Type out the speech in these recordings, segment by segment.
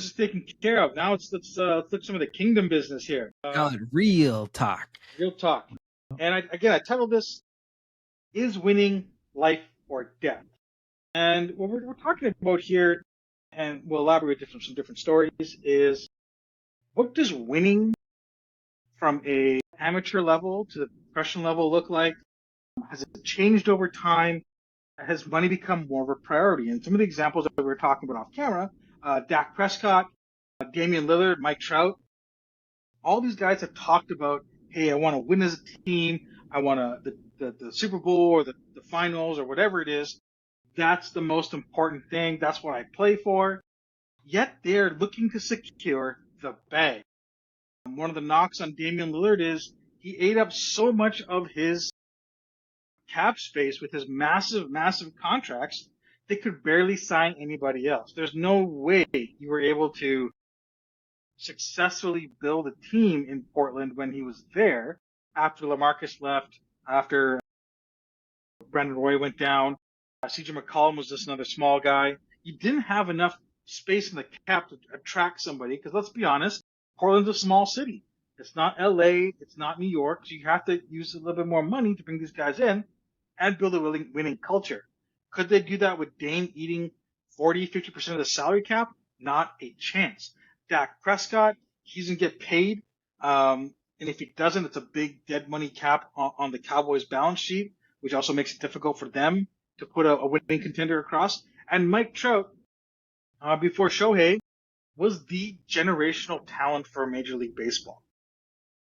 is taken care of. Now let's look some of the kingdom business here. Call it real talk. Real talk. And I titled this, Is Winning Life or Death? And what we're talking about here, and we'll elaborate some different stories, is what does winning from a amateur level to the professional level look like? Has it changed over time? Has money become more of a priority? And some of the examples that we were talking about off camera, Dak Prescott, Damian Lillard, Mike Trout, all these guys have talked about, hey, I want to win as a team. I want the Super Bowl or the finals or whatever it is. That's the most important thing. That's what I play for. Yet they're looking to secure the bag. One of the knocks on Damian Lillard is he ate up so much of his cap space with his massive, massive contracts, they could barely sign anybody else. There's no way you were able to successfully build a team in Portland when he was there after LaMarcus left, after Brandon Roy went down. CJ McCollum was just another small guy. You didn't have enough space in the cap to attract somebody because let's be honest, Portland's a small city. It's not LA, it's not New York, so you have to use a little bit more money to bring these guys in and build a winning culture. Could they do that with Dame eating 40-50% of the salary cap? Not a chance. Dak Prescott, he's going to get paid. And if he doesn't, it's a big dead money cap on the Cowboys balance sheet, which also makes it difficult for them to put a winning contender across. And Mike Trout, before Shohei, was the generational talent for Major League Baseball.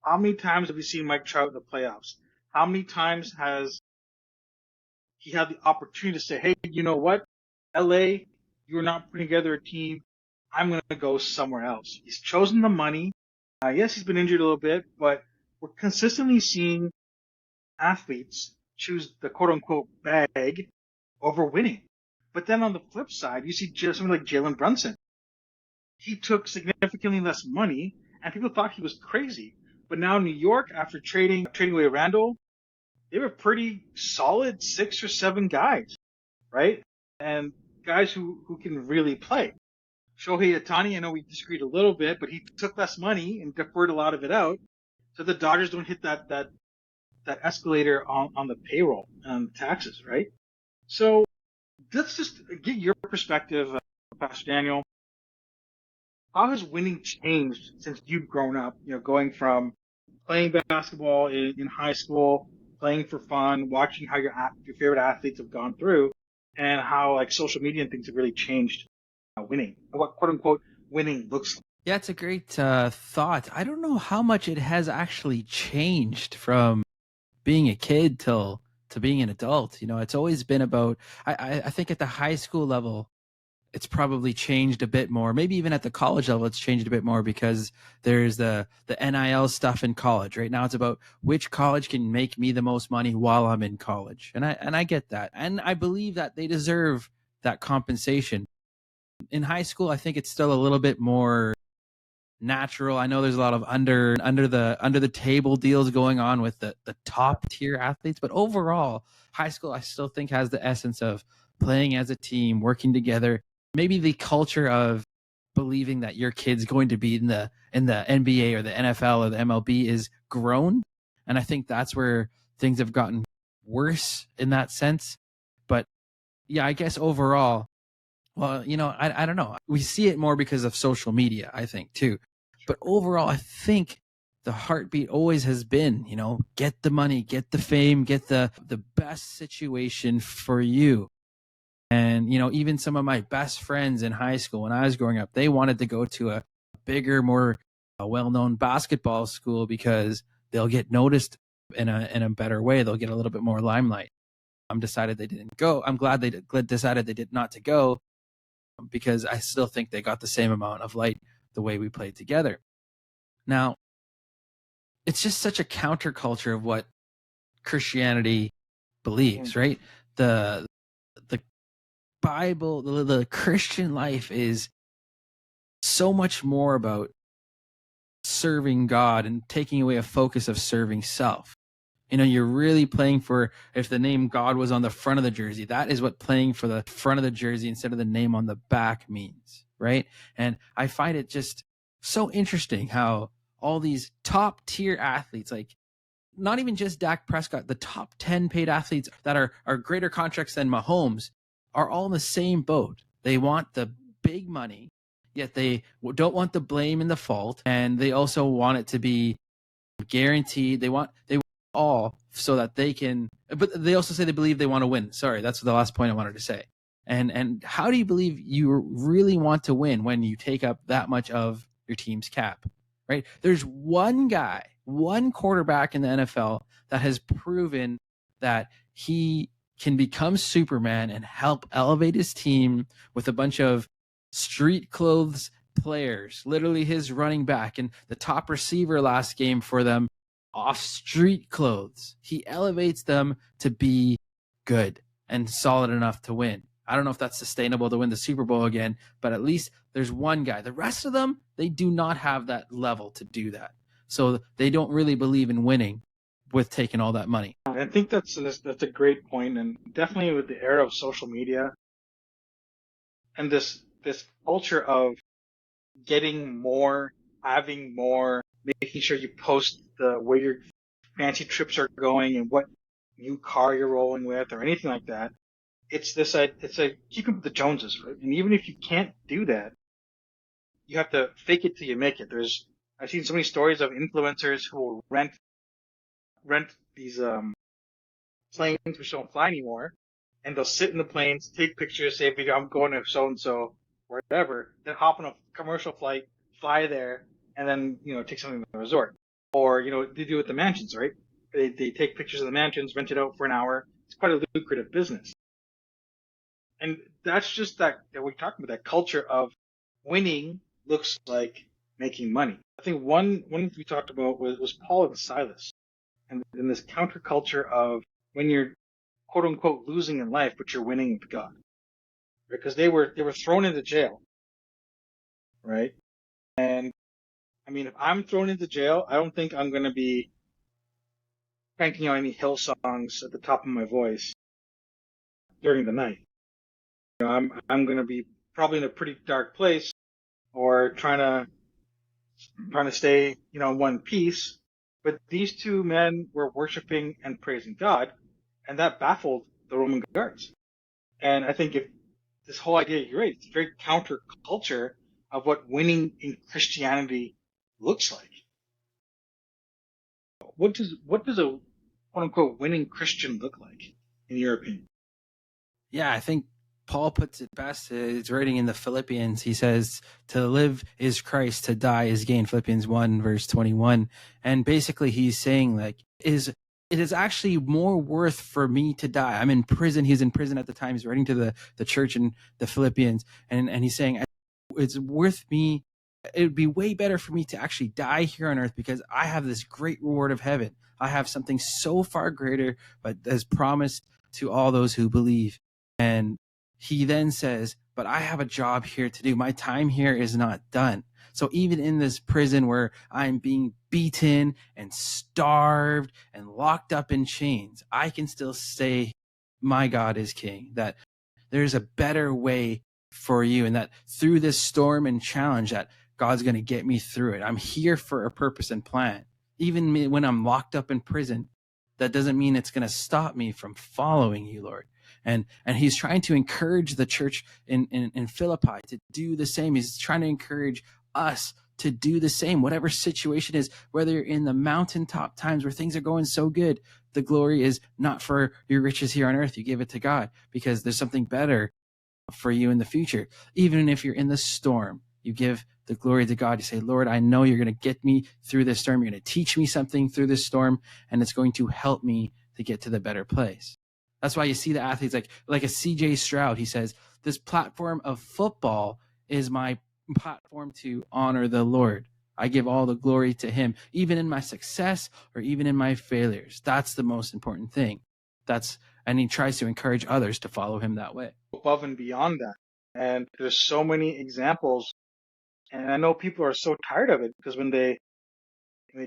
How many times have we seen Mike Trout in the playoffs? How many times has he had the opportunity to say, hey, you know what? LA, you're not putting together a team. I'm going to go somewhere else. He's chosen the money. Yes, he's been injured a little bit, but we're consistently seeing athletes choose the quote-unquote bag over winning. But then on the flip side, you see somebody like Jalen Brunson. He took significantly less money, and people thought he was crazy. But now New York, after trading away Randall, they were pretty solid 6 or 7 guys, right? And guys who can really play. Shohei Ohtani, I know we disagreed a little bit, but he took less money and deferred a lot of it out, so the Dodgers don't hit that escalator on the payroll and taxes, right? So let's just get your perspective, Pastor Daniel. How has winning changed since you've grown up? You know, going from playing basketball in high school, playing for fun, watching how your favorite athletes have gone through, and how like social media and things have really changed winning, what quote unquote winning looks like. Yeah, it's a great thought. I don't know how much it has actually changed from being a kid to being an adult. You know, it's always been about, I think at the high school level, it's probably changed a bit more. Maybe even at the college level, it's changed a bit more because there's the NIL stuff in college. Right now, it's about which college can make me the most money while I'm in college. And I get that. And I believe that they deserve that compensation. In high school, I think it's still a little bit more natural. I know there's a lot of under the table deals going on with the top tier athletes, but overall, high school I still think has the essence of playing as a team, working together. Maybe the culture of believing that your kid's going to be in the NBA or the NFL or the MLB is grown, and I think that's where things have gotten worse in that sense. But yeah, I guess overall, well, you know, I don't know. We see it more because of social media, I think, too. But overall, I think the heartbeat always has been, you know, get the money, get the fame, get the best situation for you. And, you know, even some of my best friends in high school when I was growing up, they wanted to go to a bigger, more well-known basketball school because they'll get noticed in a better way. They'll get a little bit more limelight. I'm decided they didn't go. I'm glad they decided they did not to go, because I still think they got the same amount of light the way we played together. Now, it's just such a counterculture of what Christianity believes, right? The Bible, the Christian life is so much more about serving God and taking away a focus of serving self. You know, you're really playing for, if the name God was on the front of the jersey, that is what playing for the front of the jersey instead of the name on the back means, right? And I find it just so interesting how all these top tier athletes, like not even just Dak Prescott, the top 10 paid athletes that are greater contracts than Mahomes, are all in the same boat. They want the big money, yet they don't want the blame and the fault. And they also want it to be guaranteed. They want all so that they can, but they also say they believe they want to win. Sorry, that's the last point I wanted to say. And how do you believe you really want to win when you take up that much of your team's cap? Right? There's one guy, one quarterback in the NFL that has proven that he can become Superman and help elevate his team with a bunch of street clothes players, literally his running back and the top receiver last game for them off street clothes. He elevates them to be good and solid enough to win. I don't know if that's sustainable to win the Super Bowl again, but at least there's one guy. The rest of them, they do not have that level to do that. So they don't really believe in winning with taking all that money. I think that's a great point, and definitely with the era of social media and this culture of getting more, having more, making sure you post where your fancy trips are going and what new car you're rolling with or anything like that. It's keeping up with the Joneses, right? And even if you can't do that, you have to fake it till you make it. I've seen so many stories of influencers who will rent these planes which don't fly anymore, and they'll sit in the planes, take pictures, say, I'm going to so and so, wherever, then hop on a commercial flight, fly there, and then take something to the resort. Or they do it at the mansions, right? They take pictures of the mansions, rent it out for an hour. It's quite a lucrative business. And that's just that we're talking about, that culture of winning looks like making money. I think one we talked about was Paul and Silas, and in this counterculture of when you're quote unquote losing in life, but you're winning with God, because they were thrown into jail, right? And I mean, if I'm thrown into jail, I don't think I'm going to be cranking out any hill songs at the top of my voice during the night. I'm going to be probably in a pretty dark place, or trying to stay, in one piece. But these two men were worshiping and praising God, and that baffled the Roman guards. And I think if this whole idea, you're right, it's very counterculture of what winning in Christianity looks like. What does a quote unquote winning Christian look like, in your opinion? Yeah, I think Paul puts it best. It's writing in the Philippians. He says, to live is Christ, to die is gain. Philippians 1, verse 21. And basically he's saying, like, it is actually more worth for me to die. I'm in prison. He's in prison at the time. He's writing to the church in the Philippians. And he's saying, it's worth me. It would be way better for me to actually die here on earth, because I have this great reward of heaven. I have something so far greater, but as promised to all those who believe. And he then says, but I have a job here to do. My time here is not done. So even in this prison where I'm being beaten and starved and locked up in chains, I can still say, my God is king, that there's a better way for you, and that through this storm and challenge, that God's going to get me through it. I'm here for a purpose and plan. Even when I'm locked up in prison, that doesn't mean it's going to stop me from following you, Lord. And he's trying to encourage the church in Philippi to do the same. He's trying to encourage us to do the same, whatever situation is, whether you're in the mountaintop times where things are going so good. The glory is not for your riches here on earth. You give it to God, because there's something better for you in the future. Even if you're in the storm, you give the glory to God. You say, Lord, I know you're going to get me through this storm. You're going to teach me something through this storm, and it's going to help me to get to the better place. That's why you see the athletes like a CJ Stroud. He says, this platform of football is my platform to honor the Lord. I give all the glory to him, even in my success or even in my failures. That's the most important thing. And he tries to encourage others to follow him that way. Above and beyond that. And there's so many examples. And I know people are so tired of it, because when they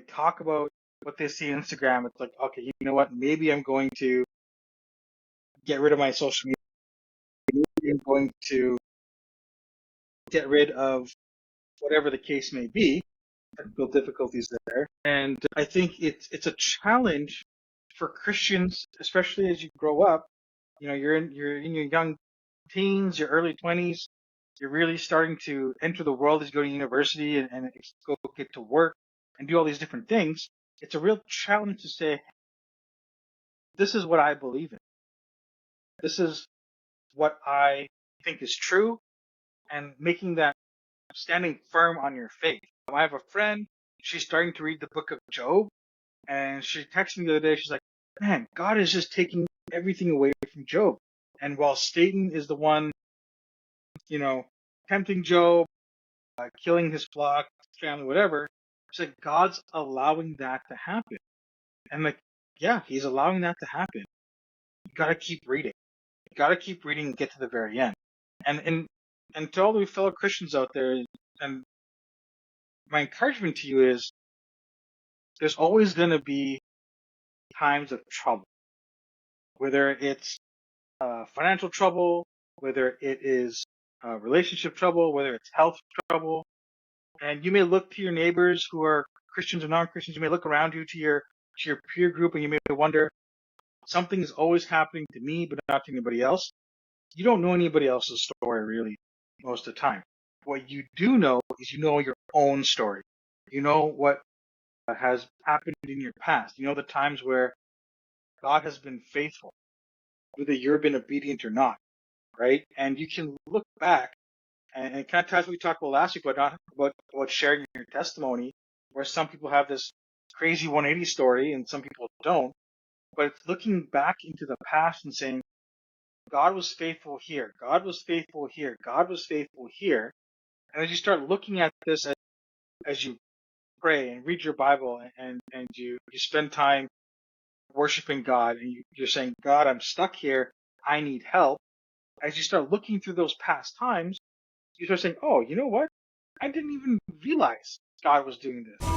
talk about what they see on Instagram, it's like, okay, you know what? Maybe I'm going to get rid of my social media. Maybe I'm going to get rid of whatever the case may be. Technical difficulties there. And I think it's a challenge for Christians, especially as you grow up. You're in your young teens, your early 20s. You're really starting to enter the world as you go to university and go get to work and do all these different things. It's a real challenge to say, this is what I believe in. This is what I think is true, and making that standing firm on your faith. I have a friend, she's starting to read the book of Job, and she texted me the other day, she's like, man, God is just taking everything away from Job. And while Satan is the one, tempting Job, killing his flock, his family, whatever, she's like, God's allowing that to happen. And like, yeah, he's allowing that to happen. You gotta keep reading. You gotta keep reading and get to the very end. And to all the fellow Christians out there, and my encouragement to you is, there's always going to be times of trouble, whether it's financial trouble, whether it is relationship trouble, whether it's health trouble. And you may look to your neighbors who are Christians or non-Christians. You may look around you to your peer group, and you may wonder, something is always happening to me, but not to anybody else. You don't know anybody else's story really most of the time. What you do know is you know your own story. You know what has happened in your past. You know the times where God has been faithful, whether you've been obedient or not, right? And you can look back, and kind of ties what we talked about last week about sharing your testimony, where some people have this crazy 180 story and some people don't. But it's looking back into the past and saying, God was faithful here, God was faithful here, God was faithful here. And as you start looking at this as you pray and read your Bible and you spend time worshiping God, and you're saying, God, I'm stuck here, I need help. As you start looking through those past times, you start saying, oh, you know what? I didn't even realize God was doing this.